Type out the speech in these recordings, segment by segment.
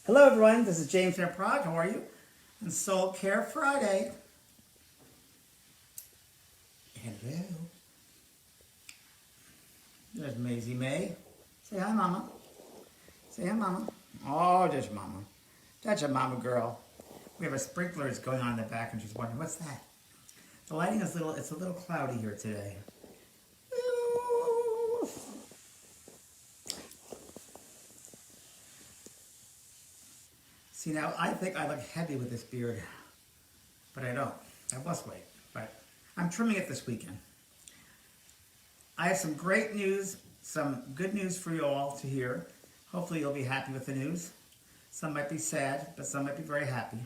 Hello everyone, this is James from Prague. How are you? On Soul Care Friday. Hello. There's Maisie May. Say hi, Mama. Say hi, Mama. Oh, there's Mama. That's a Mama girl. We have a sprinklers going on in the back, and she's wondering, what's that? The lighting is it's a little cloudy here today. See, now I think I look heavy with this beard, but I don't. I lost weight, but I'm trimming it this weekend. I have some great news, some good news for you all to hear. Hopefully you'll be happy with the news. Some might be sad, but some might be very happy.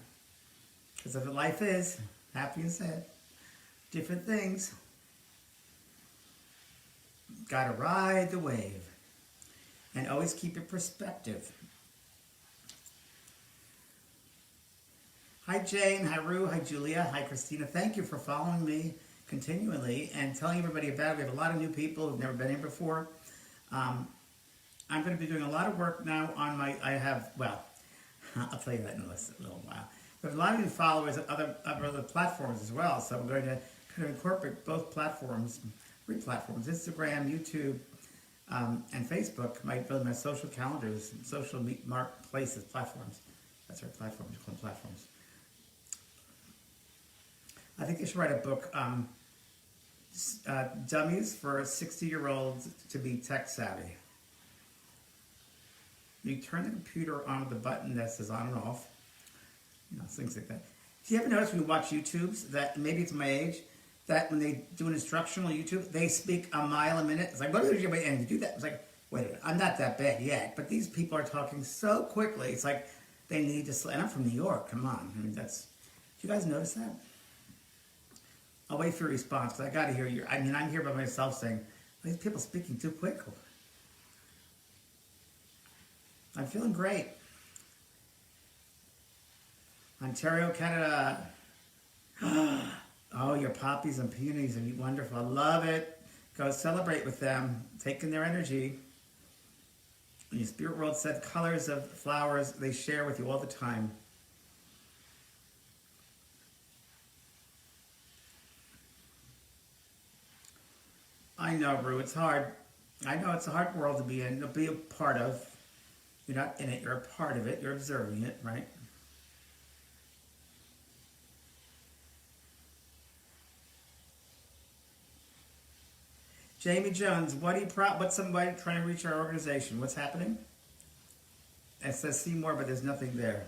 Because that's what life is, happy and sad. Different things. Gotta ride the wave. And always keep your perspective. Hi Jane, hi Rue, hi Julia, hi Christina. Thank you for following me continually and telling everybody about it. We have a lot of new people who've never been here before. I'm going to be doing a lot of work now on my, I'll tell you that in a little while. We have a lot of new followers of other platforms as well, so I'm going to kind of incorporate both platforms, three platforms, Instagram, YouTube, and Facebook, my social calendars, social places, platforms. That's right, platforms, called platforms. I think they should write a book, Dummies for 60-year-olds to be tech savvy. You turn the computer on with the button that says on and off, things like that. Do you ever notice when you watch YouTubes that, maybe it's my age, that when they do an instructional YouTube, they speak a mile a minute? It's like, what did you and you do that? It's like, wait a minute, I'm not that bad yet, but these people are talking so quickly, it's like they need to slow. And I'm from New York, come on. I mean, do you guys notice that? I'll wait for your response, because I got to hear I'm here by myself saying, these people speaking too quick. I'm feeling great. Ontario, Canada. Oh, your poppies and peonies are wonderful. I love it. Go celebrate with them, taking their energy. And your spirit world said colors of flowers they share with you all the time. I know, Rue, it's hard. I know it's a hard world to be in, to be a part of. You're not in it, you're a part of it, you're observing it, right? Jamie Jones, what's somebody trying to reach our organization? What's happening? It says see more, but there's nothing there.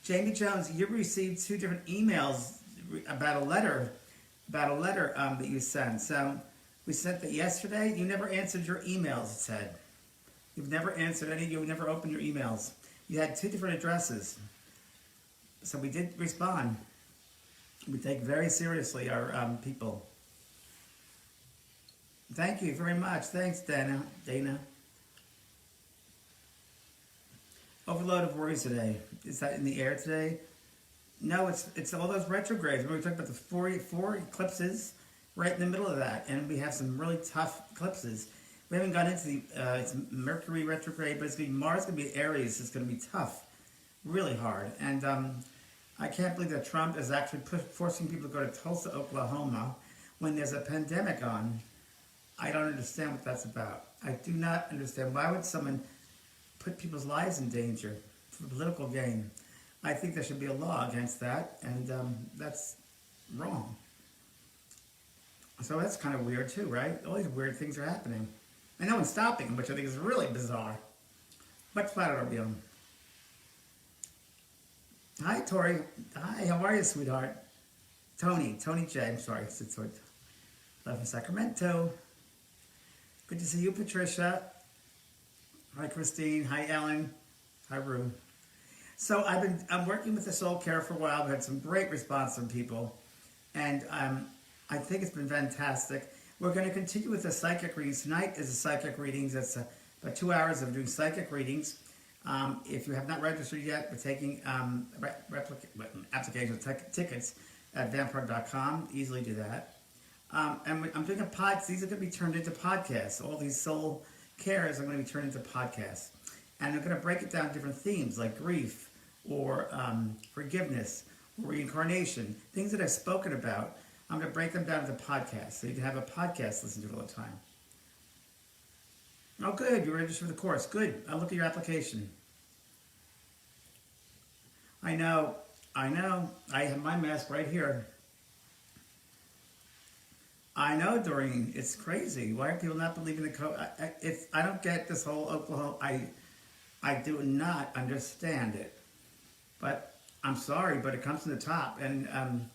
Jamie Jones, you received 2 different emails about a letter that you sent. So we sent that yesterday. You never answered your emails, it said. You've never answered any, you've never opened your emails. You had 2 different addresses. So we did respond. We take very seriously our people. Thank you very much. Thanks, Dana. Overload of worries today. Is that in the air today? No, it's all those retrogrades. Remember we talked about the 4 eclipses right in the middle of that, and we have some really tough eclipses. We haven't gone into the it's Mercury retrograde, but it's going to be Mars, going to be Aries. It's going to be tough, really hard. And I can't believe that Trump is actually forcing people to go to Tulsa, Oklahoma, when there's a pandemic on. I don't understand what that's about. I do not understand. Why would someone put people's lives in danger for political gain? I think there should be a law against that, and that's wrong. So that's kind of weird too, right? All these weird things are happening. And no one's stopping them, which I think is really bizarre. What planet are we on? Hi, Tori. Hi, how are you, Sweetheart? Tony J. I'm sorry. Love from Sacramento. Good to see you, Patricia. Hi, Christine. Hi, Ellen. Hi, Rue. So I'm working with the SOULCare for a while. I've had some great response from people, and I think it's been fantastic. We're going to continue with the psychic readings. Tonight is the psychic readings. It's about 2 hours of doing psychic readings. If you have not registered yet, we're taking application tickets at vampire.com. Easily do that. And I'm doing these are going to be turned into podcasts. All these soul cares are going to be turned into podcasts. And I'm going to break it down to different themes like grief or forgiveness or reincarnation, things that I've spoken about. I'm going to break them down into podcasts so you can have a podcast to listen to all the time. Oh, good. You're registered for the course. Good. I'll look at your application. I know. I have my mask right here. I know, Doreen. It's crazy. Why are people not believing the code? I don't get this whole Oklahoma. I do not understand it. But I'm sorry, but it comes from the top. And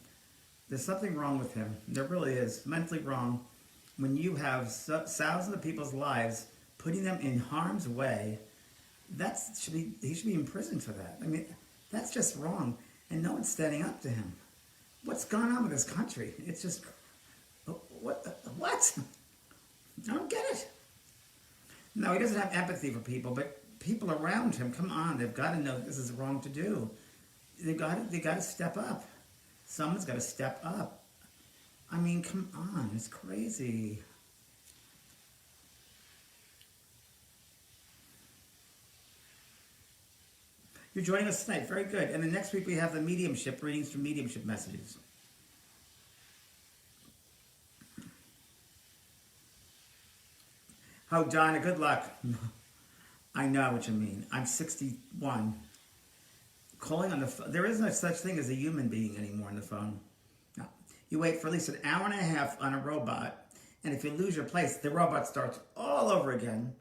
there's something wrong with him. There really is. Mentally wrong. When you have thousands of people's lives, putting them in harm's way, he should be in prison for that. I mean, that's just wrong. And no one's standing up to him. What's going on with this country? It's just, what? I don't get it. No, he doesn't have empathy for people, but people around him, come on, they've got to know that this is wrong to do. They got to step up. Someone's got to step up. I mean, come on, it's crazy. You're joining us tonight. Very good. And then next week we have the mediumship, readings from mediumship messages. Oh, Donna, good luck. I know what you mean. I'm 61. Calling on the phone. There is no such thing as a human being anymore on the phone. No. You wait for at least an hour and a half on a robot, and if you lose your place, the robot starts all over again,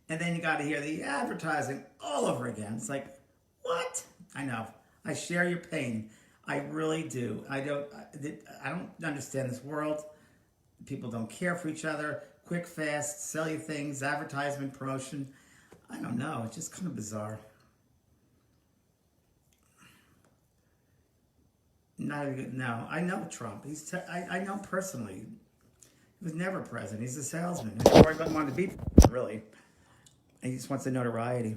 and then you got to hear the advertising all over again. It's like, what? I know. I share your pain. I really do. I don't understand this world. People don't care for each other. Quick, fast, sell you things, advertisement, promotion. I don't know. It's just kind of bizarre. Not even good. No, I know Trump. I know him personally. He was never president. He's a salesman. He never wanted to be president, really. He just wants the notoriety.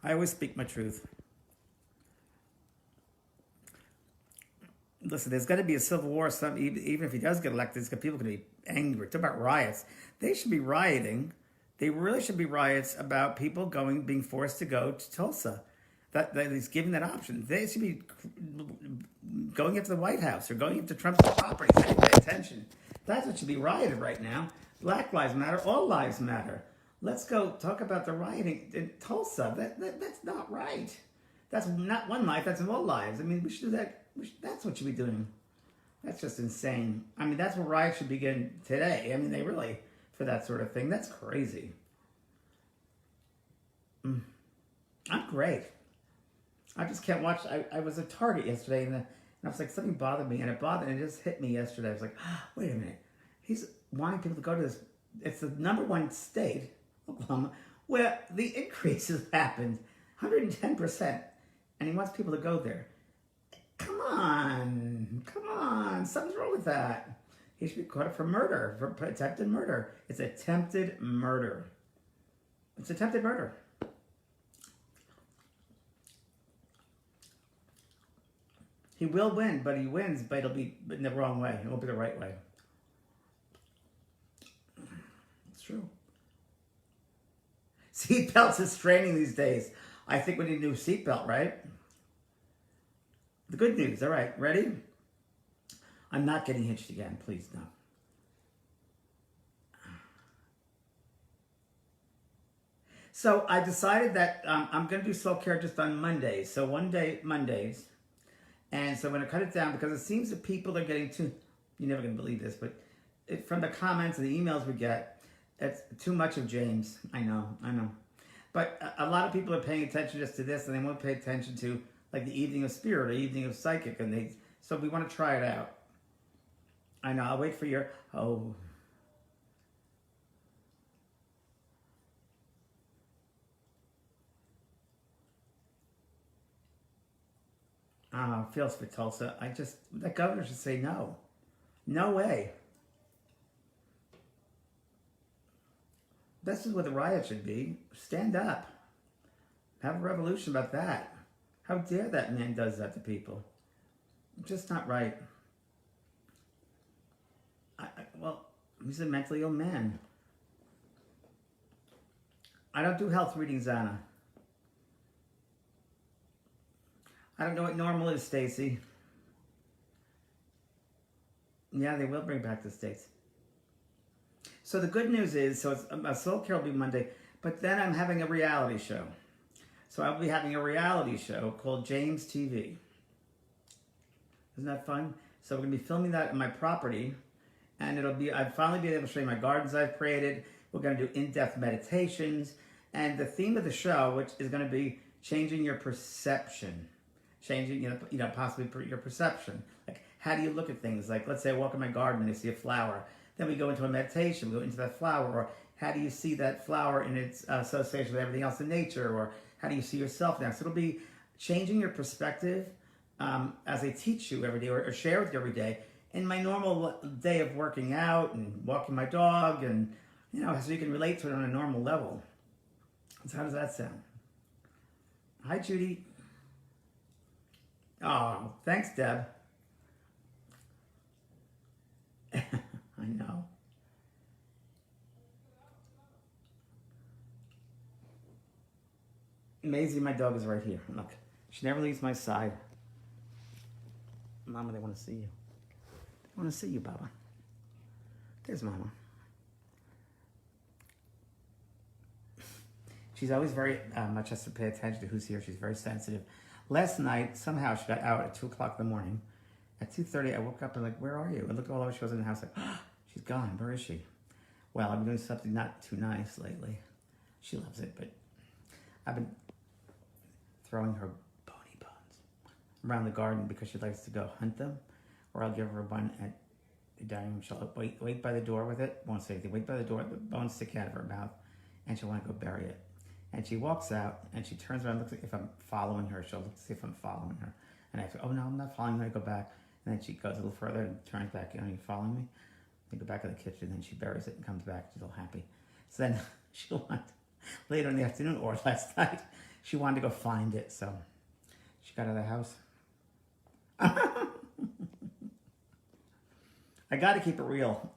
I always speak my truth. Listen, there's got to be a civil war. Even if he does get elected, people going to be angry. Talk about riots. They should be rioting. They really should be riots about people being forced to go to Tulsa. That he's giving that option. They should be going into the White House or going into Trump's property. Saying, pay attention. That's what should be rioted right now. Black lives matter. All lives matter. Let's go talk about the rioting in Tulsa. That's not right. That's not one life. That's all lives. I mean, we should do that. That's what you should be doing. That's just insane. I mean, that's where riots should begin today. I mean, they really, for that sort of thing. That's crazy. I'm great. I just can't watch. I was at Target yesterday, and I was like, something bothered me, and it just hit me yesterday. I was like, wait a minute. He's wanting people to go to this. It's the #1 state, Oklahoma, where the increases happened 110%, and he wants people to go there. Come on, something's wrong with that. He should be caught for murder, for attempted murder. It's attempted murder. It's attempted murder. He will win, but he wins, but it'll be in the wrong way. It won't be the right way. It's true. Seatbelts is training these days. I think we need a new seatbelt, right? The good news. All right, ready? I'm not getting hitched again. Please, no. So I decided that I'm going to do SOULCare just on Mondays. So one day, Mondays. And so I'm going to cut it down because it seems that people are getting too, you're never going to believe this, but from the comments and the emails we get, it's too much of James. I know. But a lot of people are paying attention just to this, and they won't pay attention to like the evening of spirit or evening of psychic. So we want to try it out. I know. I'll wait for your, Oh, feels for Tulsa. The governor should say no. No way. This is what the riot should be. Stand up. Have a revolution about that. How dare that man does that to people? Just not right. Well, he's a mentally ill man. I don't do health readings, Anna. I don't know what normal is, Stacy. Yeah, they will bring back the States. So the good news is, so it's, SOULCare will be Monday, but then I'm having a reality show. So I'll be having a reality show called James TV. Isn't that fun? So we're going to be filming that on my property, and I'll finally be able to show you my gardens I've created. We're going to do in-depth meditations, and the theme of the show, which is going to be changing your perception. Changing, possibly your perception. Like, how do you look at things? Like, let's say I walk in my garden and I see a flower. Then we go into a meditation, we go into that flower, or how do you see that flower in its association with everything else in nature, or how do you see yourself now? So it'll be changing your perspective as I teach you every day, or share with you every day, in my normal day of working out and walking my dog, and, so you can relate to it on a normal level. So how does that sound? Hi, Judy. Oh, thanks, Deb. I know. Maisie, my dog, is right here. Look, she never leaves my side. Mama, they want to see you. They want to see you, Baba. There's Mama. She's always very much has to pay attention to who's here. She's very sensitive. Last night, somehow she got out at 2 o'clock in the morning. At 2:30, I woke up and like, where are you? I looked all over, she wasn't in the house. Like, oh, she's gone. Where is she? Well, I've been doing something not too nice lately. She loves it, but I've been throwing her bony bones around the garden because she likes to go hunt them. Or I'll give her one at the dining room. She'll wait by the door with it. Won't say anything. Wait by the door. The bones stick out of her mouth, and she'll want to go bury it. And she walks out, and she turns around and looks if I'm following her. She'll look to see if I'm following her. And I say, oh, no, I'm not following her. I go back. And then she goes a little further and turns back. Are you following me? I go back to the kitchen, and then she buries it and comes back. She's all happy. So then she'll want, later in the afternoon or last night, she wanted to go find it. So she got out of the house. I got to keep it real.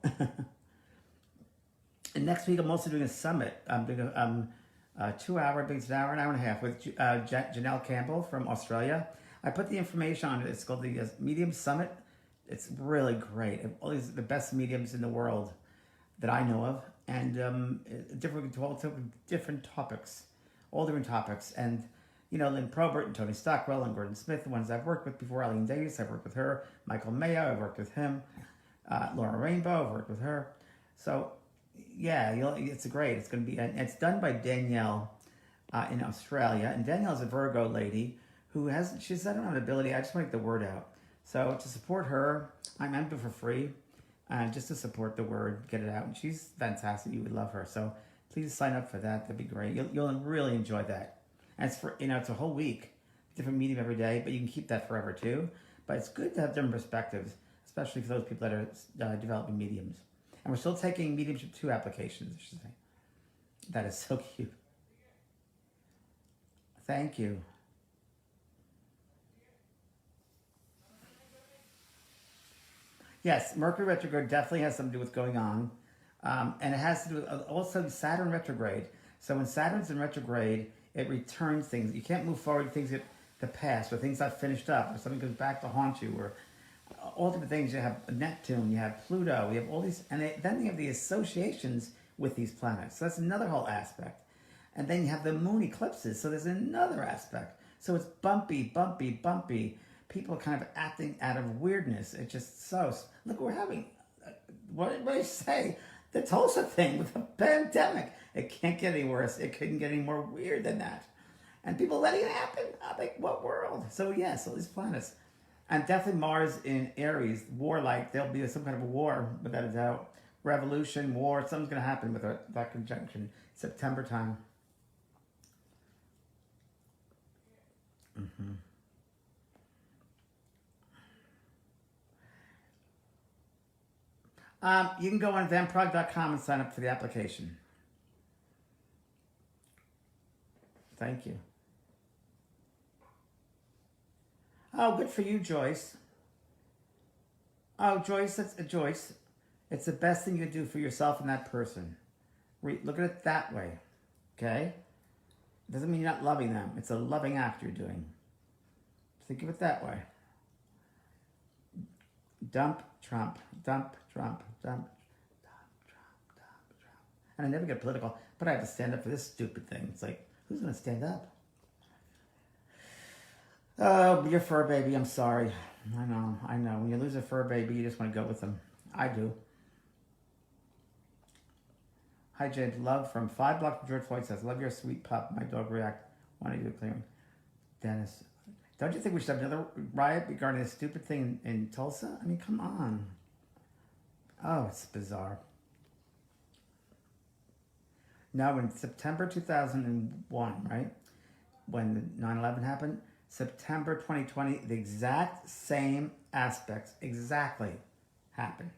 And next week, I'm also doing a summit. I'm doing a 2 hour, I think it's an hour and a half, with Janelle Campbell from Australia. I put the information on it. It's called the Medium Summit. It's really great. All these the best mediums in the world that I know of, and different topics, all different topics. And Lynn Probert and Tony Stockwell and Gordon Smith, the ones I've worked with before. Eileen Davis, I've worked with her. Michael Mayo, I've worked with him. Laura Rainbow, I've worked with her. So yeah, it's great. It's going to be, and it's done by Danielle in Australia. And Danielle's a Virgo lady who she's not an ability. I just want to get the word out. So to support her, I'm doing it for free, just to support the word, get it out. And she's fantastic. You would love her. So please sign up for that. That'd be great. You'll really enjoy that. And it's for it's a whole week, different medium every day, but you can keep that forever too. But it's good to have different perspectives, especially for those people that are developing mediums. And we're still taking mediumship 2 applications, I should say. That is so cute. Thank you. Yes, Mercury retrograde definitely has something to do with what's going on. And it has to do with also Saturn retrograde. So when Saturn's in retrograde, it returns things. You can't move forward things that the past, or things not finished up, or something goes back to haunt you, or all different things. You have Neptune, you have Pluto, we have all these, and then you have the associations with these planets. So that's another whole aspect. And then you have the moon eclipses, so there's another aspect. So it's bumpy. People are kind of acting out of weirdness. It's just so, look, we're having, what did I say? The Tulsa thing with the pandemic. It can't get any worse. It couldn't get any more weird than that. And people letting it happen. I'm like, what world? So yes, all these planets. And definitely Mars in Aries, warlike. There'll be some kind of a war, without a doubt. Revolution, war, something's going to happen with that conjunction. September time. Mm-hmm. You can go on vanprog.com and sign up for the application. Thank you. Oh, good for you, Joyce. Oh, Joyce, it's the best thing you can do for yourself and that person. Look at it that way. Okay? Doesn't mean you're not loving them. It's a loving act you're doing. Think of it that way. Dump Trump. Dump Trump. Dump. And I never get political, but I have to stand up for this stupid thing. It's like, who's going to stand up? Oh, your fur baby, I'm sorry. I know. When you lose a fur baby, you just want to go with them. I do. Hi, Jade. Love from 5 blocks from George Floyd says, love your sweet pup. My dog react. Want to do clearing. Dennis. Don't you think we should have another riot regarding this stupid thing in Tulsa? I mean, come on. Oh, it's bizarre. Now, in September 2001, right, when 9/11 happened, September 2020, the exact same aspects exactly happened.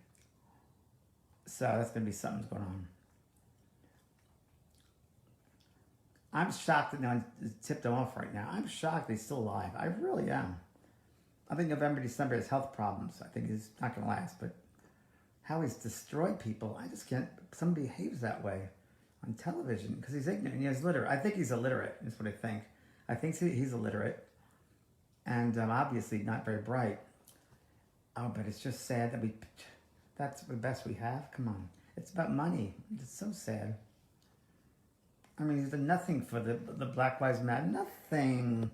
So that's going to be something's going on. I'm shocked that no one tipped him off right now. I'm shocked he's still alive. I really am. I think November, December has health problems. I think he's not going to last. But how he's destroyed people, I just can't. Someone behaves that way on television because he's ignorant. He's literate. I think he's illiterate. Is what I think. I think he's illiterate, and obviously not very bright. Oh, but it's just sad that that's the best we have. Come on, it's about money. It's so sad. I mean, he's done nothing for the Black Lives Matter. Nothing.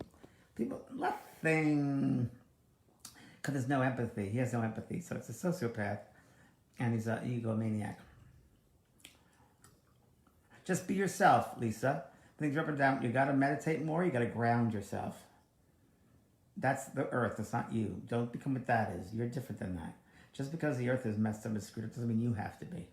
Nothing. Because there's no empathy. He has no empathy. So it's a sociopath. And he's an egomaniac. Just be yourself, Lisa. Things are up and down. You got to meditate more. You got to ground yourself. That's the earth. That's not you. Don't become what that is. You're different than that. Just because the earth is messed up and screwed up doesn't mean you have to be.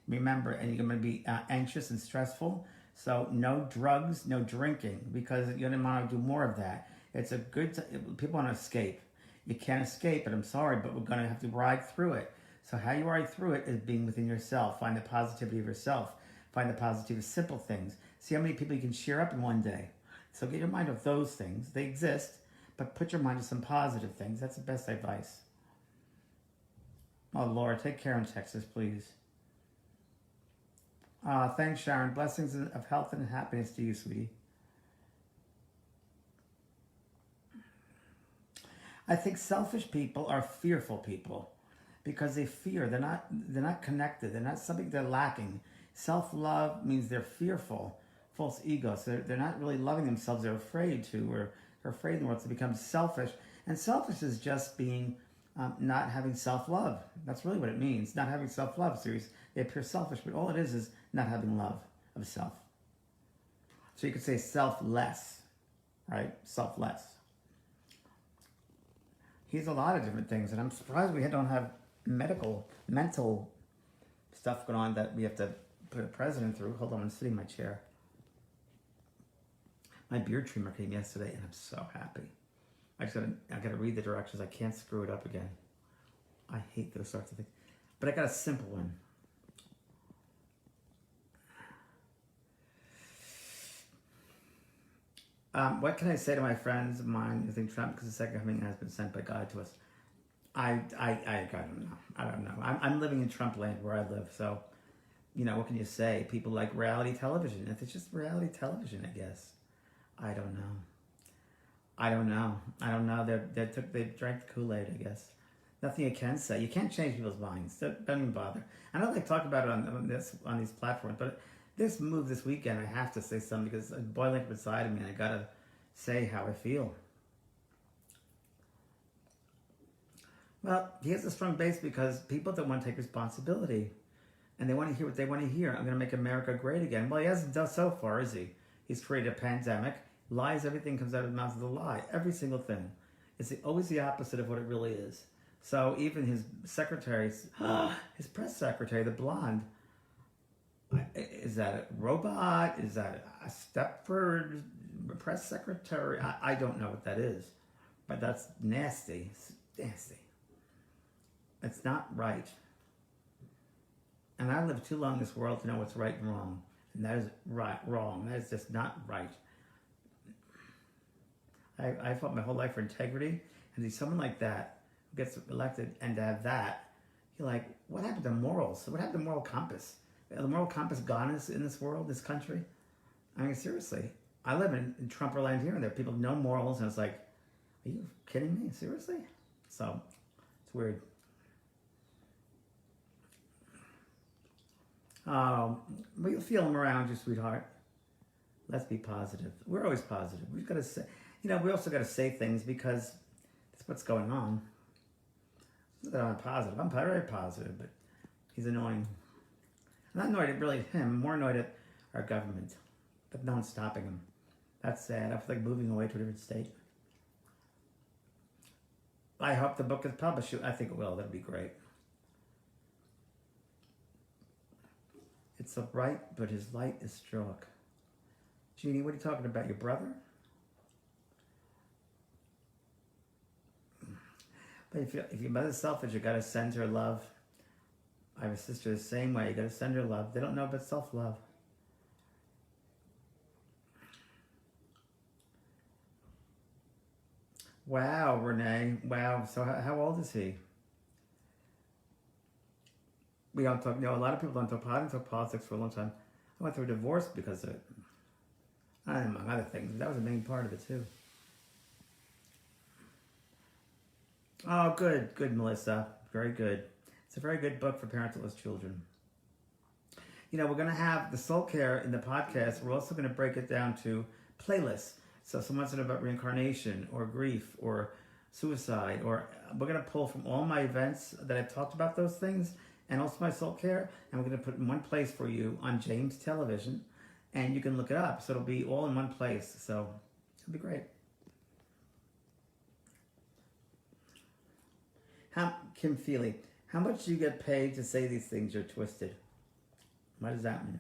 Remember, and you're going to be anxious and stressful. So no drugs, no drinking, because you don't want to do more of that. It's a good people want to escape. You can't escape it. I'm sorry, but we're going to have to ride through it. So how you ride through it is being within yourself. Find the positivity of yourself. Find the positivity of simple things. See how many people you can cheer up in one day. So get your mind off those things. They exist, but put your mind to some positive things. That's the best advice. Oh, Laura, take care in Texas, please. Thanks, Sharon. Blessings of health and happiness to you, sweetie. I think selfish people are fearful people because they fear. They're not connected. They're not something they're lacking. Self-love means they're fearful, false ego. So they're not really loving themselves. They're afraid to, or they're afraid in the world to become selfish. And selfish is just being not having self-love. That's really what it means. Not having self-love. So they appear selfish, but all it is not having love of self. So you could say selfless, right? Selfless. He's a lot of different things, and I'm surprised we don't have mental stuff going on that we have to put a president through. Hold on, I'm sitting in my chair. My beard trimmer came yesterday, and I'm so happy. I gotta read the directions. I can't screw it up again. I hate those sorts of things. But I got a simple one. What can I say to my friends of mine who think Trump, because the second coming has been sent by God to us? I don't know. I don't know. I'm living in Trump land where I live, so, what can you say? People like reality television. If it's just reality television, I guess. I don't know. They drank the Kool-Aid, I guess. Nothing you can say. You can't change people's minds. Don't even bother. I know they talk about it on these platforms, but this move this weekend, I have to say something because it's boiling up inside of me, and I gotta say how I feel. Well, he has a strong base because people don't want to take responsibility, and they want to hear what they want to hear. I'm going to make America great again. Well, he hasn't done so far, is he? He's created a pandemic. Lies, everything comes out of his mouth is a lie. Every single thing. It's always the opposite of what it really is. So even his secretary, his press secretary, the blonde, is that a robot? Is that a Stepford press secretary? I don't know what that is. But that's nasty. It's nasty. It's not right. And I lived too long in this world to know what's right and wrong. And that is wrong. That is just not right. I fought my whole life for integrity. And to see someone like that who gets elected and to have that, you're like, what happened to morals? What happened to moral compass? The moral compass gone in this world, this country? I mean, seriously. I live in Trumperland here, and there are people with no morals, and it's like, are you kidding me? Seriously? So, it's weird. But you'll feel them around you, sweetheart. Let's be positive. We're always positive. We've got to say, we also got to say things because that's what's going on. Not that I'm positive. I'm very positive, but he's annoying. I'm not annoyed at really him. I'm more annoyed at our government. But no one's stopping him. That's sad. I feel like moving away to a different state. I hope the book is published. I think it will. That'd be great. It's so bright, but his light is struck. Jeannie, what are you talking about? Your brother? But if your mother's selfish, you got to send her love. I have a sister the same way. You got to send her love. They don't know about self-love. Wow, Renee. Wow. So how old is he? We don't talk. A lot of people don't talk. I didn't talk politics for a long time. I went through a divorce because of it. And among other things. That was a main part of it too. Oh, good, Melissa. Very good. It's a very good book for parentless children. We're going to have the SOULCare in the podcast. We're also going to break it down to playlists. So someone's talking about reincarnation or grief or suicide, or we're going to pull from all my events that I've talked about those things, and also my SOULCare, and we're going to put it in one place for you on James Television, and you can look it up. So it'll be all in one place. So it'll be great. Kim Feely, how much do you get paid to say these things? You're twisted. What does that mean?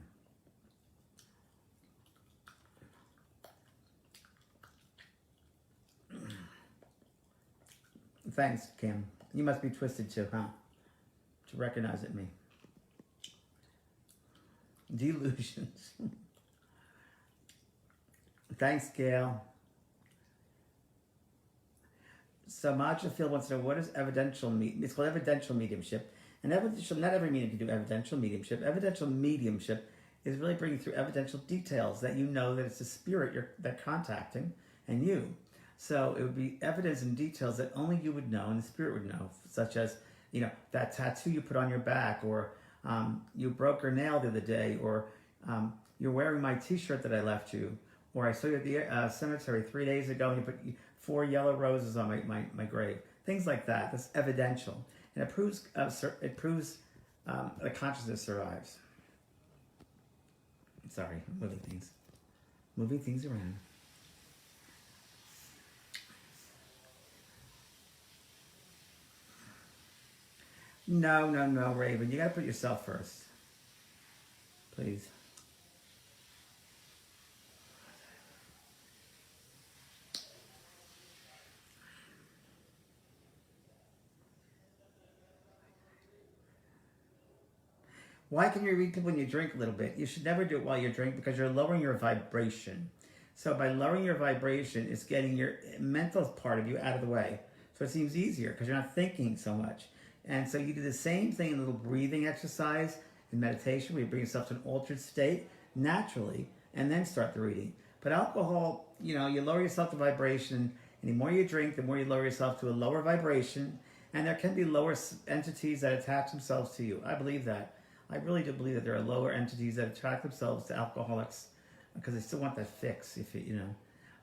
Thanks, Kim. You must be twisted too, huh? To recognize it in me. Delusions. Thanks, Gail. So Maja Field wants to know, what is evidential mediumship? It's called evidential mediumship. And evidential, not every medium can do evidential mediumship. Evidential mediumship is really bringing through evidential details that you know that it's the spirit they're contacting and you. So it would be evidence and details that only you would know and the spirit would know, such as, that tattoo you put on your back, or you broke your nail the other day, or you're wearing my t-shirt that I left you, or I saw you at the cemetery 3 days ago and you put 4 yellow roses on my grave. Things like that. That's evidential. And it proves the consciousness survives. Sorry, moving things around. No, Raven. You got to put yourself first. Please. Why can you read people when you drink a little bit? You should never do it while you drink because you're lowering your vibration. So by lowering your vibration, it's getting your mental part of you out of the way. So it seems easier because you're not thinking so much. And so you do the same thing in a little breathing exercise in meditation where you bring yourself to an altered state naturally and then start the reading. But alcohol, you lower yourself to vibration. And the more you drink, the more you lower yourself to a lower vibration. And there can be lower entities that attach themselves to you. I believe that. I really do believe that there are lower entities that attract themselves to alcoholics because they still want that fix,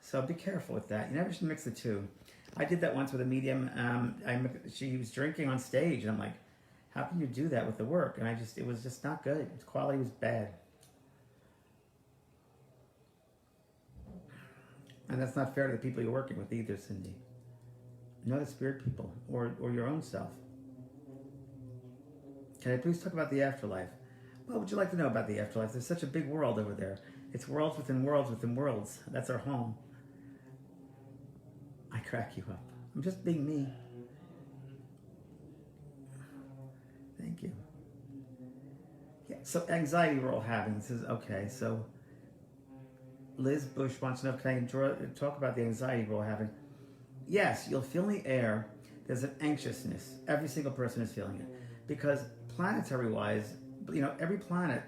So be careful with that. You never should mix the two. I did that once with a medium. She was drinking on stage, and I'm like, how can you do that with the work? And it was just not good. The quality was bad. And that's not fair to the people you're working with either, Cindy. Know the spirit people or your own self. Can I please talk about the afterlife? What would you like to know about the afterlife? There's such a big world over there. It's worlds within worlds within worlds. That's our home. I crack you up. I'm just being me. Thank you. Yeah, so anxiety we're all having. This is okay. So Liz Bush wants to know, can I talk about the anxiety we're all having? Yes, you'll feel in the air. There's an anxiousness. Every single person is feeling it. Because planetary-wise, every planet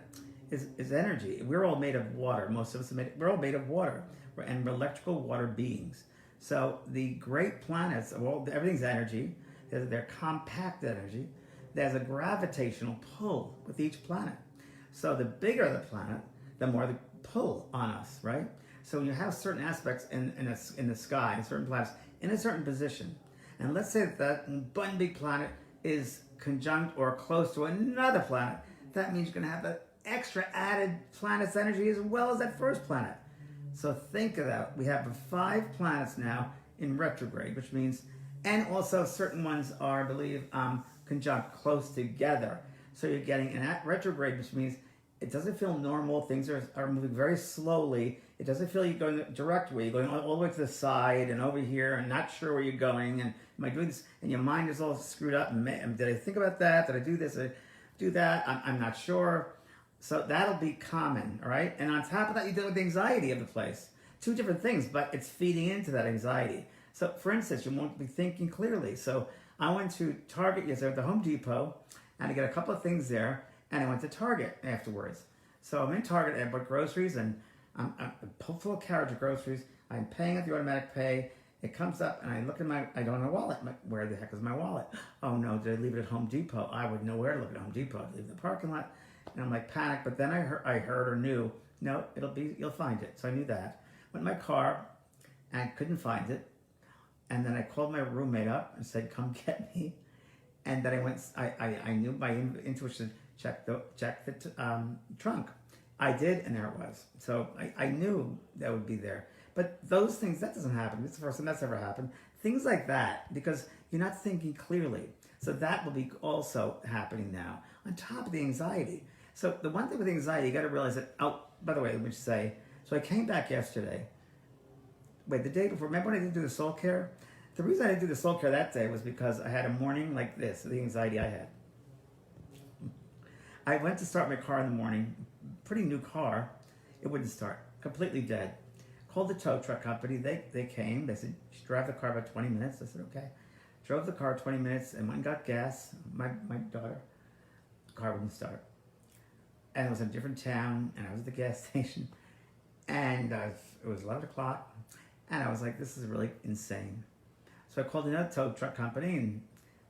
is energy. We're all made of water. Most of us we're all made of water, and we're electrical water beings. So the great planets, well, everything's energy. They're compact energy. There's a gravitational pull with each planet. So the bigger the planet, the more the pull on us, right? So when you have certain aspects in the sky, in certain planets, in a certain position, and let's say that one big planet is conjunct or close to another planet, that means you're going to have that extra added planet's energy as well as that first planet. So think of that. We have 5 planets now in retrograde, which means, and also certain ones are, I believe, conjunct, close together. So you're getting an retrograde, which means it doesn't feel normal. Things are moving very slowly. It doesn't feel you're going the direct way. You're going all the way to the side and over here and not sure where you're going. And am I doing this? And your mind is all screwed up. And did I think about that? Did I do this? Did I do that? I'm not sure. So that'll be common, all right? And on top of that, you deal with the anxiety of the place. 2 different things, but it's feeding into that anxiety. So, for instance, you won't be thinking clearly. So I went to Target yesterday at the Home Depot, and I got a couple of things there, and I went to Target afterwards. So I'm in Target, and I bought groceries, and I'm full of carriage of groceries. I'm paying at the automatic pay. It comes up, and I look at I don't have a wallet. Where the heck is my wallet? Oh no, did I leave it at Home Depot? I wouldn't know where to look at Home Depot. I'd leave it in the parking lot. And I'm like panicked, but then I heard or knew, no, you'll find it. So I knew that. Went in my car, and I couldn't find it. And then I called my roommate up and said, come get me. And then I went, I knew my intuition, check the trunk. I did, and there it was. So I knew that would be there. But those things, that doesn't happen. It's the first time that's ever happened. Things like that, because you're not thinking clearly. So that will be also happening now, on top of the anxiety. So the one thing with anxiety, you got to realize that, oh, by the way, let me just say, so I came back yesterday. Wait, the day before, remember when I didn't do the SOULCare? The reason I didn't do the SOULCare that day was because I had a morning like this, the anxiety I had. I went to start my car in the morning, pretty new car. It wouldn't start, completely dead. Called the tow truck company. They came. They said, drive the car about 20 minutes. I said, okay. Drove the car 20 minutes and went and got gas. My daughter, the car wouldn't start. And it was in a different town, and I was at the gas station. And it was 11 o'clock. And I was like, this is really insane. So I called another tow truck company, and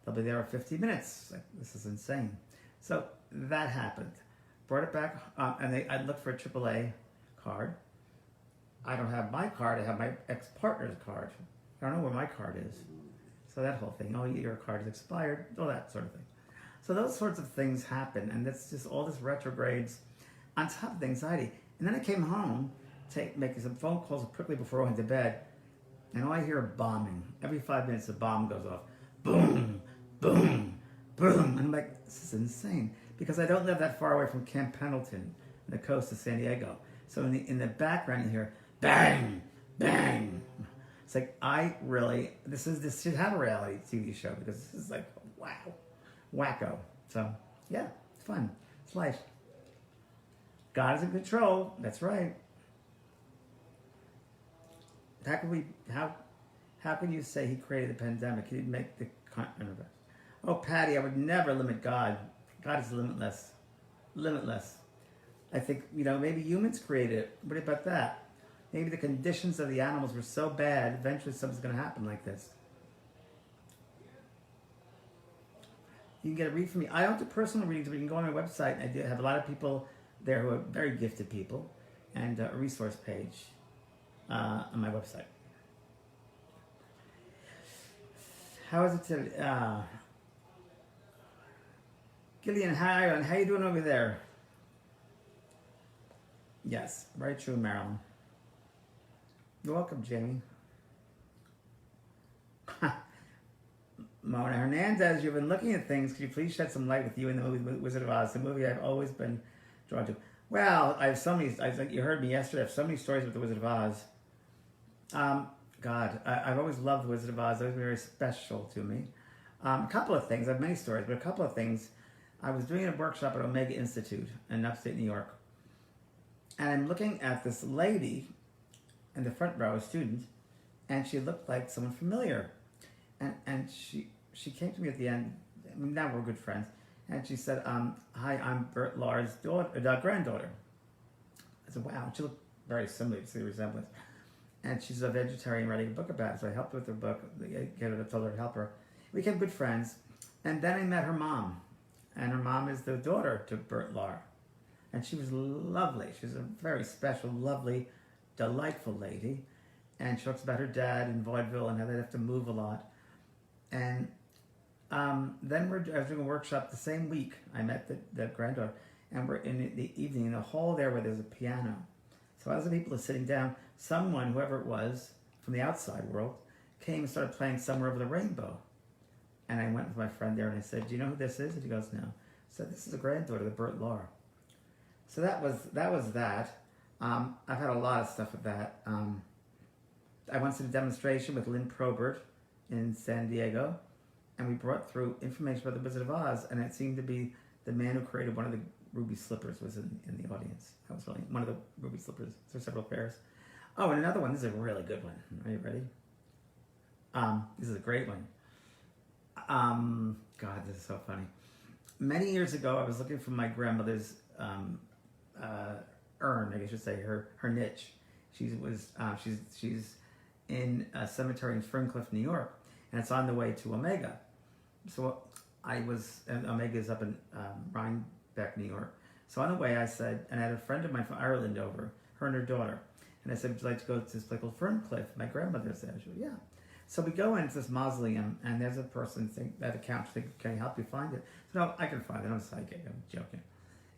they'll be there in 50 minutes. Like, this is insane. So that happened. Brought it back, and I looked for a AAA card. I don't have my card. I have my ex-partner's card. I don't know where my card is. So that whole thing, oh, your card is expired, all that sort of thing. So those sorts of things happen, and that's just all this retrogrades on top of the anxiety. And then I came home, making some phone calls quickly before I went to bed, and all I hear is bombing. Every 5 minutes, a bomb goes off. Boom, boom, boom. And I'm like, this is insane, because I don't live that far away from Camp Pendleton, on the coast of San Diego. So in the background, you hear bang, bang. It's like, this should have a reality TV show, because this is like, wow, wacko. So, yeah, it's fun. It's life. God is in control. That's right. How can you say he created the pandemic? He didn't make the universe. Oh, Patty, I would never limit God. God is limitless. Limitless. I think, maybe humans created it. What about that? Maybe the conditions of the animals were so bad, eventually something's going to happen like this. You can get a read from me. I don't do personal readings, but you can go on my website. I do have a lot of people there who are very gifted people, and a resource page on my website. How is it today? Gillian, hi, how you doing over there? Yes, very true, Marilyn. You're welcome, Jamie. Mona Hernandez, you've been looking at things. Could you please shed some light with you in the movie Wizard of Oz, the movie I've always been drawn to? Well, I have so many, you heard me yesterday, I have so many stories about the Wizard of Oz. I've always loved the Wizard of Oz. It was very special to me. A couple of things, I have many stories, but a couple of things. I was doing a workshop at Omega Institute in upstate New York. And I'm looking at this lady in the front row, a student, and she looked like someone familiar. And she came to me at the end. I mean, now we're good friends. And she said, hi, I'm Bert Lahr's granddaughter. I said, wow. She looked very similar, to see the resemblance. And she's a vegetarian writing a book about it. So I helped her with her book. I told her to help her. We became good friends. And then I met her mom. And her mom is the daughter to Bert Lahr. And she was lovely. She was a very special, lovely, delightful lady. And she talks about her dad in vaudeville and how they'd have to move a lot. And then I was doing a workshop the same week. I met the granddaughter. And we're in the evening in the hall there where there's a piano. So as the people are sitting down, someone, whoever it was, from the outside world, came and started playing Somewhere Over the Rainbow. And I went with my friend there and I said, do you know who this is? And he goes, no. I said, this is a granddaughter of Bert Lahr. So that was that. I've had a lot of stuff with that. I once did a demonstration with Lynn Probert in San Diego, and we brought through information about the Wizard of Oz, and it seemed to be the man who created one of the ruby slippers was in the audience. That was really one of the ruby slippers. There's several pairs. Oh, and another one. This is a really good one. Are you ready? This is a great one. God, this is so funny. Many years ago, I was looking for my grandmother's urn. I guess you should say her niche. She's in a cemetery in Ferncliff, New York, and it's on the way to Omega. So and Omega's up in Rhinebeck, New York. So on the way, I said, and I had a friend of mine from Ireland over, her and her daughter, and I said, would you like to go to this place called Ferncliff? My grandmother's there. She said, yeah. So we go into this mausoleum, and there's a person that accounts, can I help you find it? So no, I can find it. I'm psychic. I'm joking.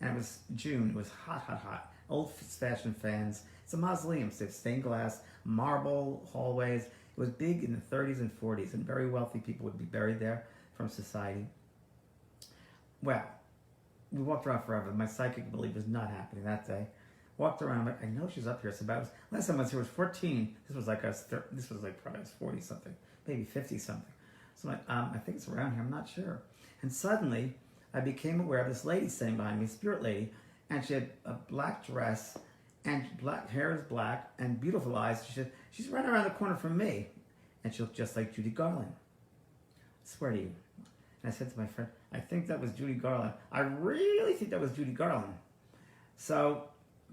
And it was June. It was hot, hot, hot. Old-fashioned fans. It's a mausoleum. So it's stained glass, marble hallways. It was big in the 30s and 40s, and very wealthy people would be buried there from society. Well, we walked around forever. My psychic belief was not happening that day. Walked around, like, I know she's up here. So last time I was here was 14. This was like probably 40 something, maybe 50 something. So I'm like, I think it's around here. I'm not sure. And suddenly, I became aware of this lady standing behind me, a spirit lady, and she had a black dress, and black hair is black, and beautiful eyes. She said, she's right around the corner from me, and she looked just like Judy Garland. I swear to you. And I said to my friend, I think that was Judy Garland. I really think that was Judy Garland. So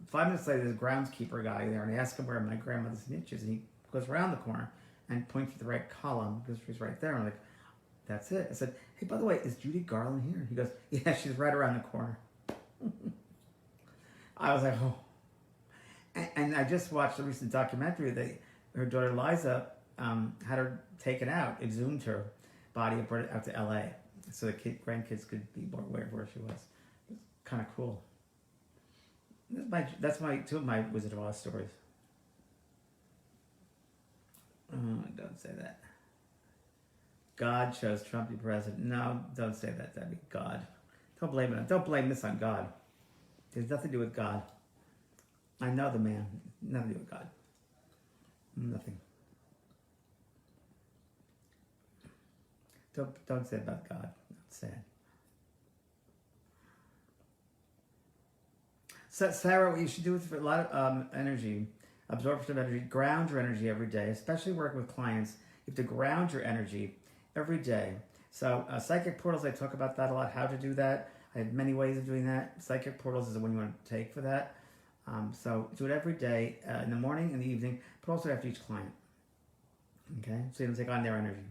5 minutes later, there's a groundskeeper guy there, and I asked him where my grandmother's niche is, and he goes around the corner and points to the right column, because she's right there. And I'm like, that's it. I said, hey, by the way, is Judy Garland here? He goes, yeah, she's right around the corner. I was like, oh. And I just watched a recent documentary that her daughter Liza had her taken out, exhumed her body and brought it out to LA so the grandkids could be more aware of where she was. It was kind of cool. That's two of my Wizard of Oz stories. Don't say that. God chose Trump to be president. No, don't say that, Debbie. God. Don't blame it. Don't blame this on God. There's nothing to do with God. I know the man. Nothing to do with God. Nothing. Don't say about God. That's sad. So, Sarah, what you should do with a lot of energy, absorption of energy, ground your energy every day, especially working with clients. You have to ground your energy every day. So psychic portals, I talk about that a lot, how to do that. I have many ways of doing that. Psychic portals is the one you want to take for that. So do it every day, in the morning, in the evening, but also after each client. Okay? So you don't take on their energy.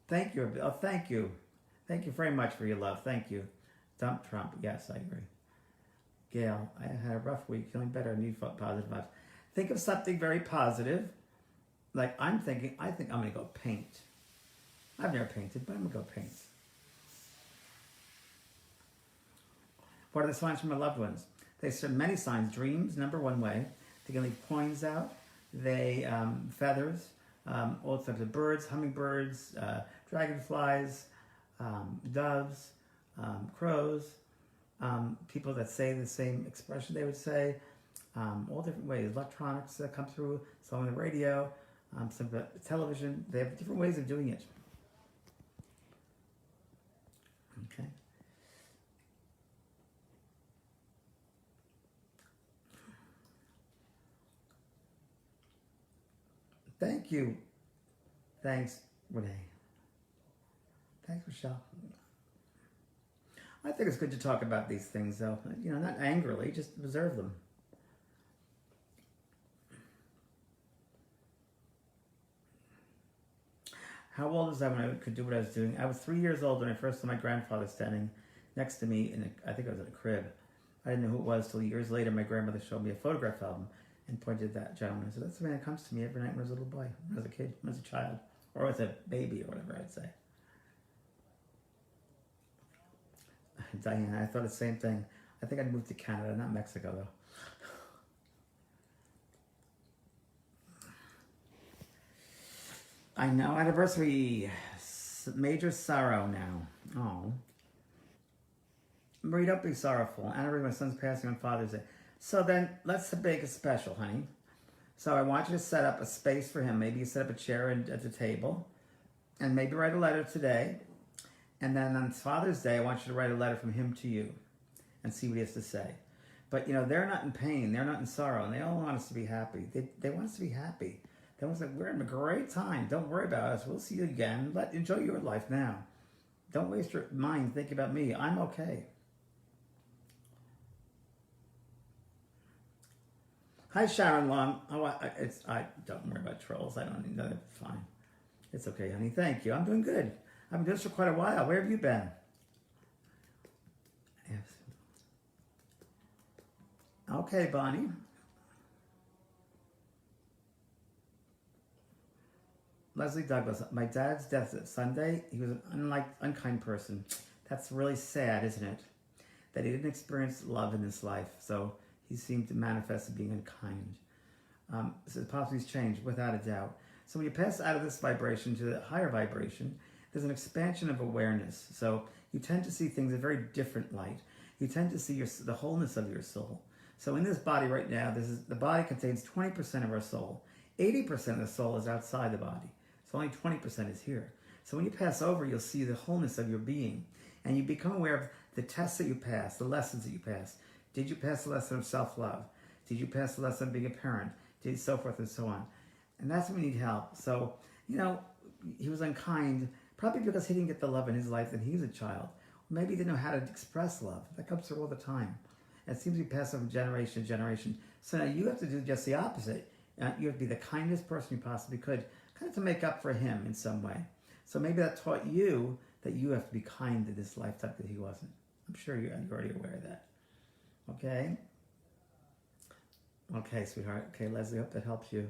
Thank you. Oh, thank you. Thank you very much for your love. Thank you. Dump Trump. Yes, I agree. Gail, I had a rough week. Feeling better. I need positive vibes. Think of something very positive. Like I think I'm going to go paint. I've never painted, but I'm going to go paint. What are the signs from my loved ones? They send many signs. Dreams, number one way. They can leave coins out. They, feathers, all types of birds, hummingbirds, dragonflies, doves, crows, people that say the same expression they would say, all different ways. Electronics that come through, some on the radio, some television. They have different ways of doing it. Okay. Thank you. Thanks, Renee. Thanks, Michelle. I think it's good to talk about these things, though. You know, not angrily, just observe them. How old was I when I could do what I was doing? I was 3 years old when I first saw my grandfather standing next to me I think I was in a crib. I didn't know who it was till years later. My grandmother showed me a photograph album and pointed at that gentleman. I said, that's the man that comes to me every night when I was a little boy, when I was a kid, when I was a child, or as a baby, or whatever I'd say. Diane, I thought the same thing. I think I'd move to Canada, not Mexico, though. I know, anniversary, major sorrow now. Oh. Marie, don't be sorrowful. Anniversary, my son's passing on Father's Day. So then, let's make it special, honey. So I want you to set up a space for him. Maybe you set up a chair at the table, and maybe write a letter today. And then on Father's Day, I want you to write a letter from him to you, and see what he has to say. But you know, they're not in pain, they're not in sorrow, and they all want us to be happy. They want us to be happy. They want us to, we're having a great time. Don't worry about us. We'll see you again. Enjoy your life now. Don't waste your mind thinking about me. I'm okay. Hi, Sharon Long. Oh, I don't worry about trolls. I don't need that. It's fine. It's okay, honey. Thank you. I'm doing good. I've been doing this for quite a while. Where have you been? Yes. Okay, Bonnie. Leslie Douglas. My dad's death Sunday. He was an unkind person. That's really sad, isn't it? That he didn't experience love in this life. So he seemed to manifest as being unkind. So possibly he's changed, without a doubt. So when you pass out of this vibration to the higher vibration, there's an expansion of awareness. So you tend to see things in a very different light. You tend to see the wholeness of your soul. So in this body right now, the body contains 20% of our soul. 80% of the soul is outside the body. So only 20% is here. So when you pass over, you'll see the wholeness of your being. And you become aware of the tests that you pass, the lessons that you pass. Did you pass the lesson of self-love? Did you pass the lesson of being a parent? Did so forth and so on. And that's when we need help. So, you know, he was unkind, probably because he didn't get the love in his life when he was a child. Maybe he didn't know how to express love. That comes through all the time. It seems to be passed from generation to generation. So now you have to do just the opposite. You have to be the kindest person you possibly could, kind of to make up for him in some way. So maybe that taught you that you have to be kind in this lifetime that he wasn't. I'm sure you're already aware of that. Okay? Okay, sweetheart. Okay, Leslie, hope that helps you.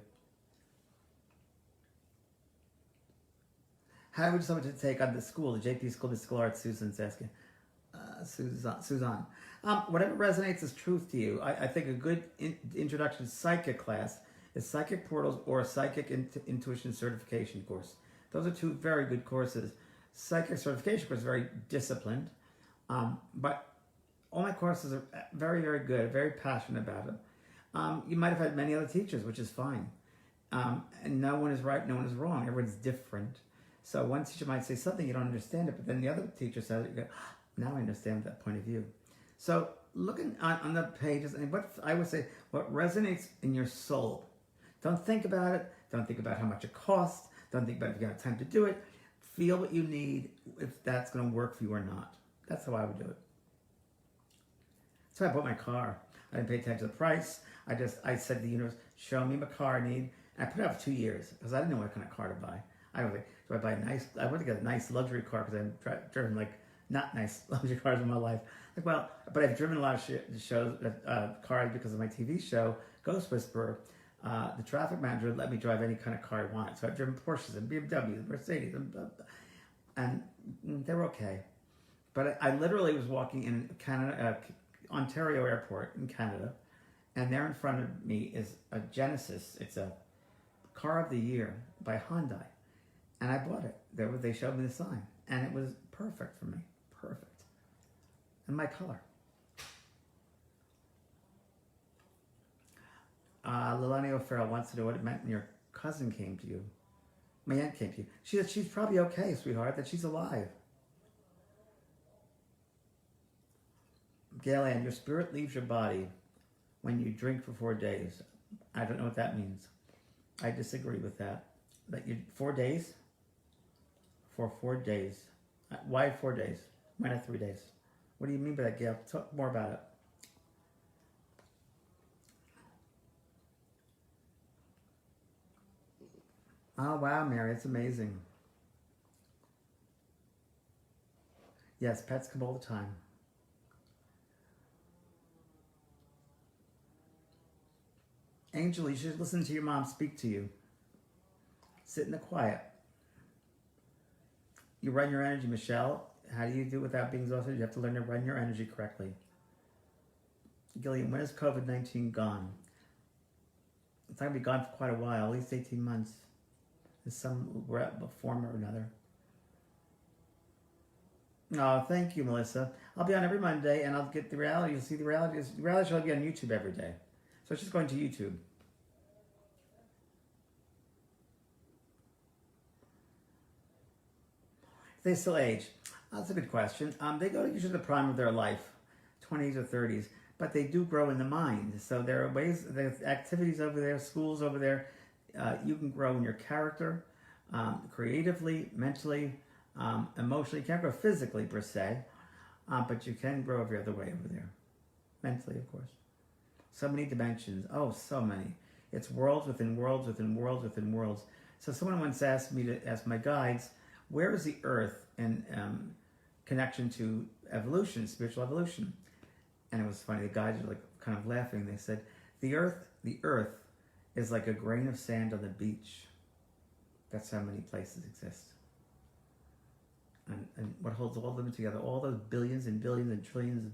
How would someone to take on the school, the JP School of Mystical Arts? Susan's asking. Suzanne. Whatever resonates as truth to you. I think a good introduction to psychic class is Psychic Portals or Psychic Intuition Certification course. Those are two very good courses. Psychic Certification course is very disciplined, but all my courses are very, very good, very passionate about it. You might have had many other teachers, which is fine. And no one is right, no one is wrong. Everyone's different. So one teacher might say something, you don't understand it, but then the other teacher says it, you go, now I understand that point of view. So looking on the pages, and what I would say, what resonates in your soul. Don't think about it. Don't think about how much it costs. Don't think about if you got time to do it. Feel what you need, if that's going to work for you or not. That's how I would do it. So I bought my car. I didn't pay attention to the price. I said to the universe, show me my car I need. And I put it off 2 years because I didn't know what kind of car to buy. I was like, do I buy a nice, I want to get a nice luxury car because I've driven like not nice luxury cars in my life. Like, well, but I've driven a lot of cars because of my TV show, Ghost Whisperer. The traffic manager would let me drive any kind of car I wanted. So I've driven Porsches and BMWs and Mercedes and they were okay. But I literally was walking in Canada, Ontario Airport in Canada, and there in front of me is a Genesis. It's a car of the year by Hyundai. And I bought it. They showed me the sign. And it was perfect for me. Perfect. And my color. Lilani O'Farrell wants to know what it meant when your cousin came to you. My aunt came to you. She said she's probably okay, sweetheart, that she's alive. Gail Ann, your spirit leaves your body when you drink for 4 days. I don't know what that means. I disagree with that. That you 4 days? For 4 days. Why 4 days? Why not 3 days? What do you mean by that, Gail? Talk more about it. Oh, wow, Mary, it's amazing. Yes, pets come all the time. Angel, you should listen to your mom speak to you. Sit in the quiet. You run your energy, Michelle. How do you do it without being exhausted? You have to learn to run your energy correctly. Gillian, when is COVID-19 gone? It's going to be gone for quite a while, at least 18 months. In some form or another. Oh, thank you, Melissa. I'll be on every Monday, and I'll get the reality. You'll see the reality. The reality show will be on YouTube every day. So it's just going to YouTube. They still age. That's a good question. They go to usually the prime of their life, 20s or 30s, but they do grow in the mind. So there are ways, there's activities over there, schools over there. You can grow in your character, creatively, mentally, emotionally. You can't grow physically per se, but you can grow every other way over there. Mentally, of course. So many dimensions. Oh, so many. It's worlds within worlds within worlds within worlds. So someone once asked me to ask my guides, where is the earth in connection to evolution, spiritual evolution? And it was funny, the guides were like kind of laughing. They said, the earth is like a grain of sand on the beach. That's how many places exist. And what holds all of them together, all those billions and billions and trillions of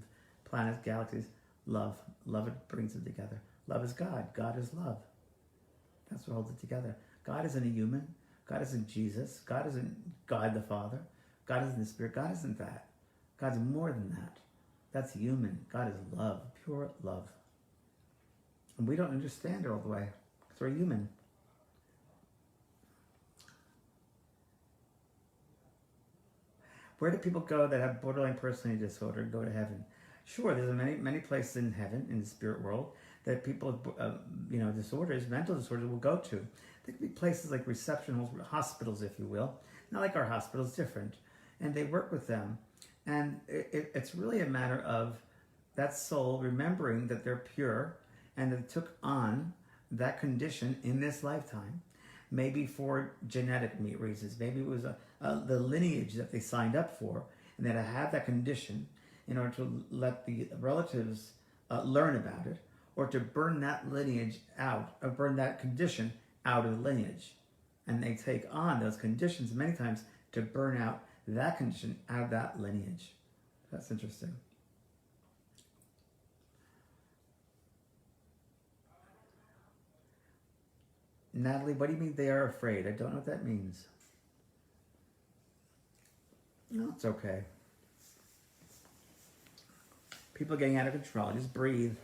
planets, galaxies, love. Love it brings them together. Love is God. God is love. That's what holds it together. God isn't a human. God isn't Jesus. God isn't God the Father. God isn't the Spirit. God isn't that. God's more than that. That's human. God is love, pure love. And we don't understand it all the way because we're human. Where do people go that have borderline personality disorder and go to heaven? Sure, there's many places in heaven, in the spirit world, that people with disorders, mental disorders, will go to. There could be places like reception halls, hospitals, if you will. Not like our hospitals, different. And they work with them. And it's really a matter of that soul remembering that they're pure and that it took on that condition in this lifetime. Maybe for genetic reasons. Maybe it was the lineage that they signed up for, and that I have that condition in order to let the relatives learn about it, or to burn that lineage out, or burn that condition out of the lineage. And they take on those conditions many times to burn out that condition out of that lineage. That's interesting. Natalie, what do you mean they are afraid? I don't know what that means. No, it's okay. People are getting out of control. Just breathe.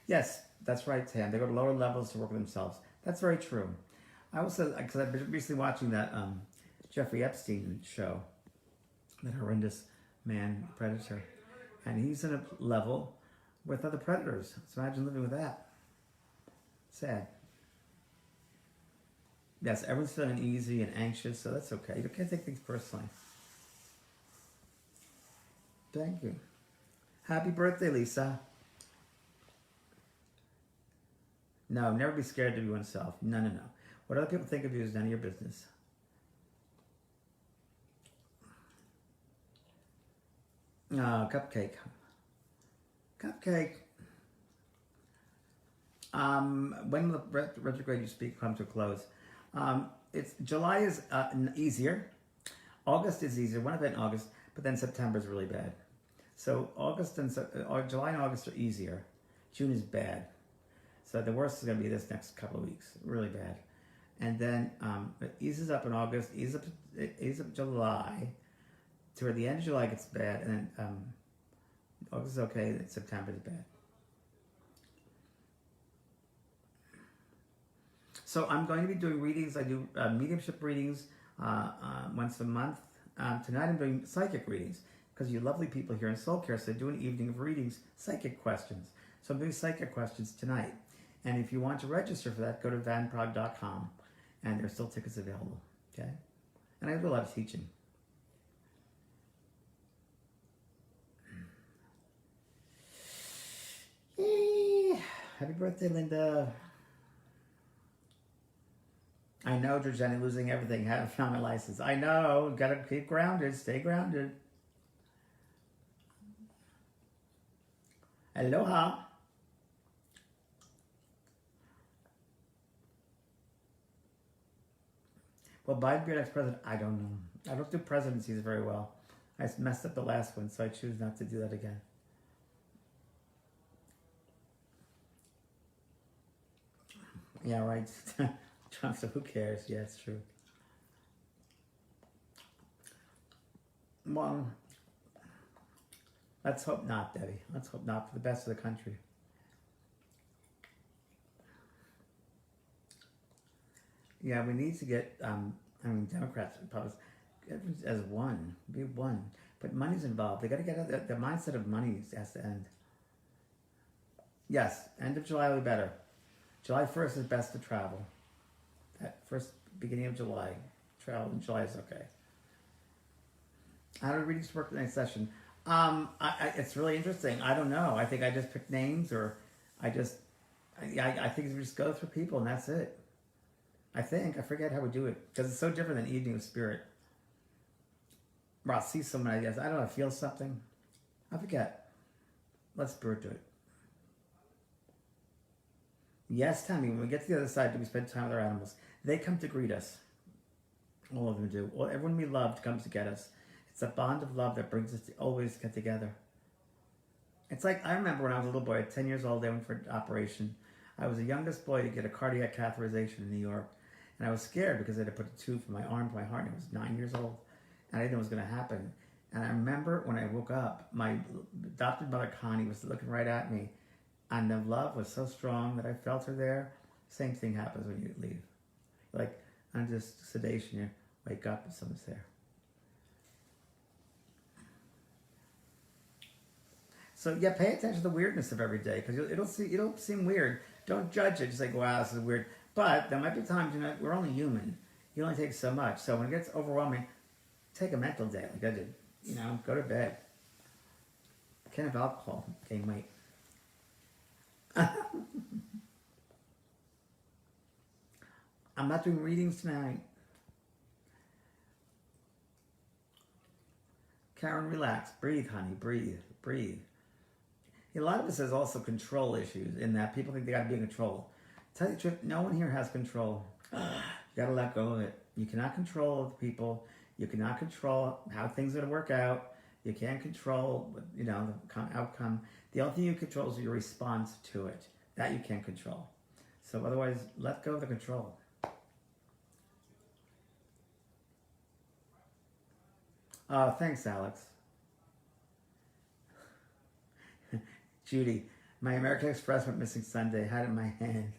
Yes, that's right, Tam. They go to lower levels to work with themselves. That's very true. I also, because I've been recently watching that Jeffrey Epstein show, that horrendous man predator, and he's in a level with other predators. So imagine living with that. Sad. Yes, everyone's feeling uneasy and anxious, so that's okay. You can't take things personally. Thank you. Happy birthday, Lisa. No, never be scared to be oneself. No. What other people think of you is none of your business. Oh, cupcake. Cupcake. When will the retrograde you speak come to a close? It's July is easier. August is easier. One event in August, but then September is really bad. So July and August are easier. June is bad. So the worst is going to be this next couple of weeks, really bad. And then it eases up in August, eases up July. Toward the end of July it gets bad, and then August is okay, then September is bad. So I'm going to be doing readings. I do mediumship readings once a month. Tonight I'm doing psychic readings because you lovely people here in SOULCare said do an evening of readings, psychic questions. So I'm doing psychic questions tonight. And if you want to register for that, go to vanprog.com, and there's still tickets available. Okay, and I do a lot of teaching. Happy birthday, Linda. I know, Georgiana, losing everything. Haven't found my license. I know. Gotta keep grounded. Stay grounded. Aloha. Will Biden be our next president? I don't know. I don't do presidencies very well. I messed up the last one, so I choose not to do that again. Yeah, right. Trump, so who cares? Yeah, it's true. Well, let's hope not, Debbie. Let's hope not, for the best of the country. Yeah, we need to get, Democrats, Republicans, as one, be one. But money's involved. They got to get the mindset of money has to end. Yes, end of July will be better. July 1st is best to travel. That first beginning of July, travel in July is okay. How do readings work the next session? It's really interesting. I don't know. I think I just pick names, or I think we just go through people and that's it. I forget how we do it because it's so different than Evening of Spirit. Where I'll see someone, I guess, I don't know, I feel something. I forget. Let Spirit do it. Yes, Tammy, when we get to the other side, do we spend time with our animals? They come to greet us. All of them do. Well, everyone we loved comes to get us. It's a bond of love that brings us to always get together. It's like, I remember when I was a little boy, at 10 years old, I went for an operation. I was the youngest boy to get a cardiac catheterization in New York. And I was scared because they had to put a tube from my arm to my heart. And I was 9 years old. And I didn't know what was going to happen. And I remember when I woke up, my adopted mother, Connie, was looking right at me. And the love was so strong that I felt her there. Same thing happens when you leave. Like, under sedation, you wake up and someone's there. So yeah, pay attention to the weirdness of every day, because it'll seem weird. Don't judge it. Just like, wow, this is weird. But there might be times, we're only human. You only take so much. So when it gets overwhelming, take a mental day, like I did. Go to bed. Can't have alcohol. Gain weight. I'm not doing readings tonight. Karen, relax. Breathe, honey. Breathe. Breathe. A lot of us has also control issues in that people think they got to be in control. Tell you the truth, no one here has control. You got to let go of it. You cannot control the people. You cannot control how things are going to work out. You can't control, the outcome. The only thing you control is your response to it. That you can't control. So otherwise, let go of the control. Oh, thanks, Alex. Judy, my American Express went missing Sunday. Had it in my hand.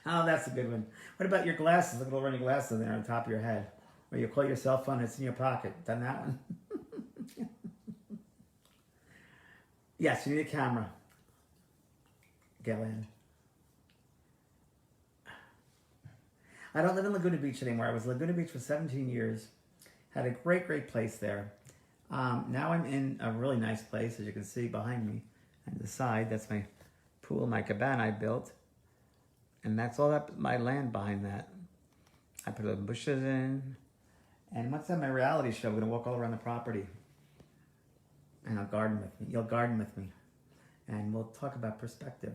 Oh, that's a good one. What about your glasses? Look at the running glasses there on top of your head. Or you call your cell phone, it's in your pocket. Done that one? Yes, you need a camera. Gillian. I don't live in Laguna Beach anymore. I was in Laguna Beach for 17 years. Had a great, great place there. Now I'm in a really nice place, as you can see behind me. And the side, that's my pool, my cabana I built. And that's all that, my land behind that. I put little bushes in. And once I have my reality show, I'm going to walk all around the property. And I'll garden with me. You'll garden with me. And we'll talk about perspective.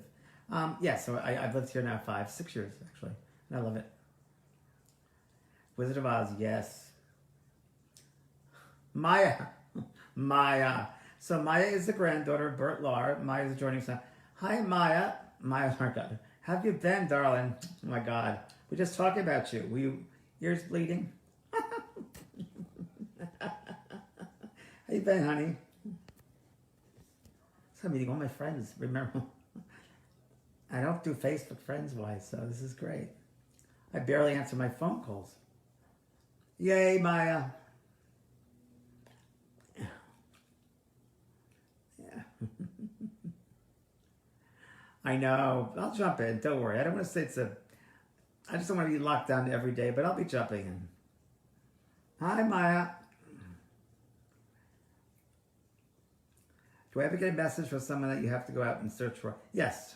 So I've lived here now 6 years, actually. And I love it. Wizard of Oz, yes. Maya. So Maya is the granddaughter of Bert Lahr. Maya is joining us now. Hi, Maya. Maya's my God. How have you been, darling? Oh, my God. We're just talking about you. Were you ears bleeding? How you been, honey? So I'm meeting all my friends. Remember, I don't do Facebook friends-wise, so this is great. I barely answer my phone calls. Yay, Maya. Yeah. I know. I'll jump in. Don't worry. I don't want to say I just don't want to be locked down every day, but I'll be jumping in. Hi, Maya. Do I ever get a message from someone that you have to go out and search for? Yes,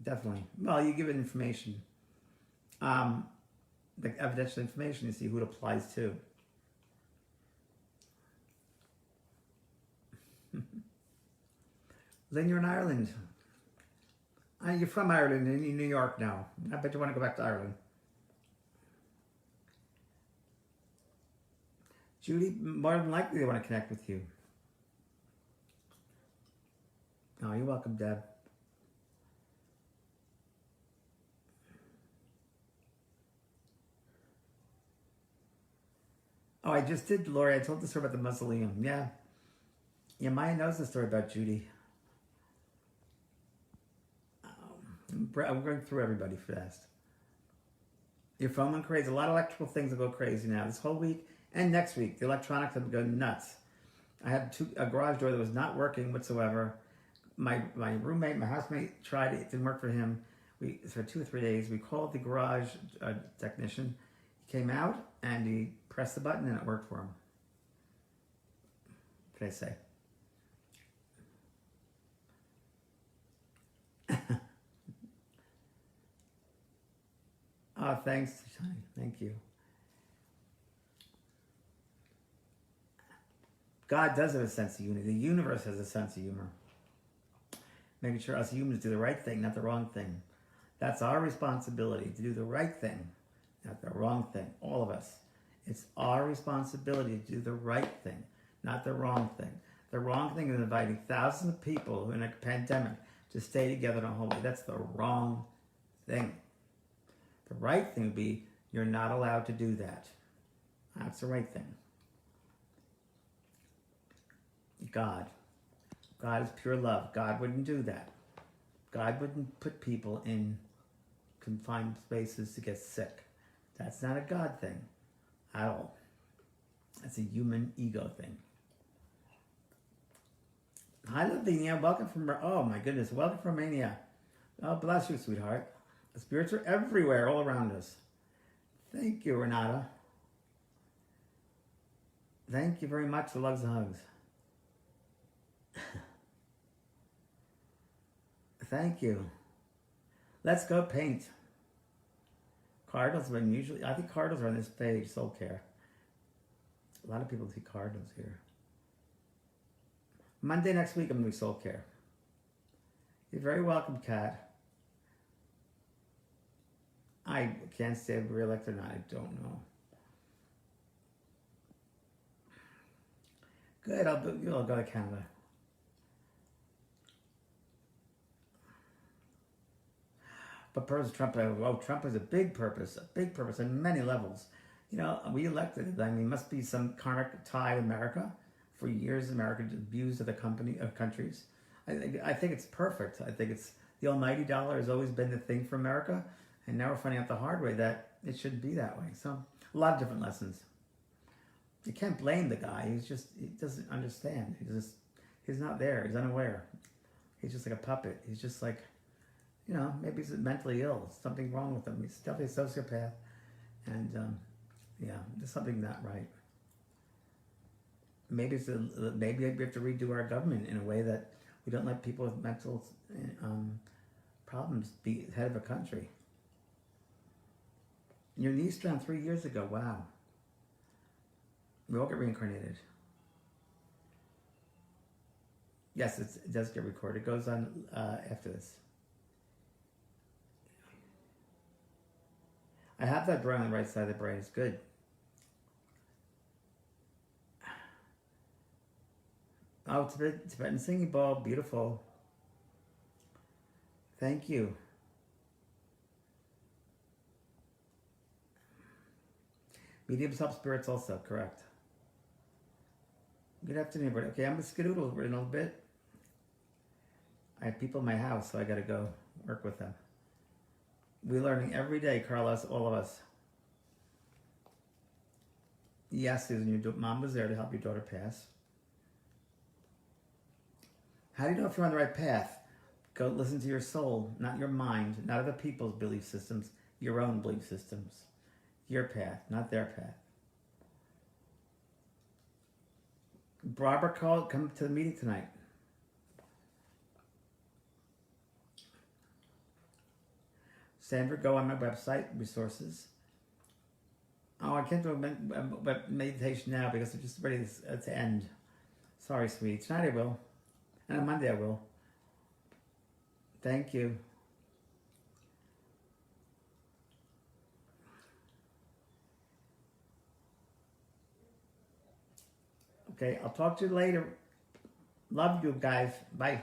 definitely. Well, you give it information. The evidential information, you see who it applies to. Then you're in Ireland. You're from Ireland and in New York now. I bet you want to go back to Ireland. Judy, more than likely they want to connect with you. Oh, you're welcome, Deb. Oh, I just did, Lori. I told the story about the mausoleum. Yeah. Yeah, Maya knows the story about Judy. I'm going through everybody fast. Your phone went crazy. A lot of electrical things will go crazy now. This whole week and next week, the electronics have gone nuts. I had a garage door that was not working whatsoever. My roommate, my housemate tried it. It didn't work for him. For 2 or 3 days, we called the garage technician. He came out and he pressed the button and it worked for him. What can I say? Oh, thanks, Shani. Thank you. God does have a sense of unity. The universe has a sense of humor. Making sure us humans do the right thing, not the wrong thing. That's our responsibility, to do the right thing, not the wrong thing. All of us. It's our responsibility to do the right thing, not the wrong thing. The wrong thing is inviting thousands of people in a pandemic to stay together in a hallway. That's the wrong thing. The right thing would be, you're not allowed to do that. That's the right thing. God. God is pure love. God wouldn't do that. God wouldn't put people in confined spaces to get sick. That's not a God thing at all. That's a human ego thing. Hi, Lavinia. Welcome from... Oh, my goodness. Welcome from Romania. Oh, bless you, sweetheart. The spirits are everywhere, all around us. Thank you, Renata. Thank you very much. The loves and hugs. Thank you. Let's go paint. Cardinals have been usually... I think cardinals are on this page, SOULCare. A lot of people see cardinals here. Monday next week, I'm going to do SOULCare. You're very welcome, Kat. I can't say if we're elected or not. I don't know. Good. I'll go to Canada. But purpose Trump, Trump has a big purpose on many levels. You know, we elected him. I mean, must be some karmic tie to America. For years, America abused other countries. I think it's perfect. I think it's the almighty dollar has always been the thing for America. And now we're finding out the hard way that it shouldn't be that way. So, a lot of different lessons. You can't blame the guy. He doesn't understand. He's not there. He's unaware. He's just like a puppet. He's just like, you know, maybe he's mentally ill. Something wrong with him. He's definitely a sociopath. And, yeah, there's something not right. Maybe maybe we have to redo our government in a way that we don't let people with mental problems be head of a country. Your niece drowned 3 years ago. Wow. We all get reincarnated. Yes, it does get recorded. It goes on after this. I have that drawing on the right side of the brain. It's good. Oh, Tibetan singing bowl. Beautiful. Thank you. Mediums help spirits also, correct. Good afternoon, everybody. Okay, I'm going to skedoodle in a little bit. I have people in my house, so I got to go work with them. We're learning every day, Carlos, all of us. Yes, Susan, your mom was there to help your daughter pass. How do you know if you're on the right path? Go listen to your soul, not your mind, not other people's belief systems, your own belief systems. Your path, not their path. Barbara called, come to the meeting tonight. Sandra, go on my website, resources. Oh, I can't do a meditation now because I'm just ready to end. Sorry, sweetie. Tonight I will. And on Monday I will. Thank you. Okay, I'll talk to you later. Love you guys. Bye.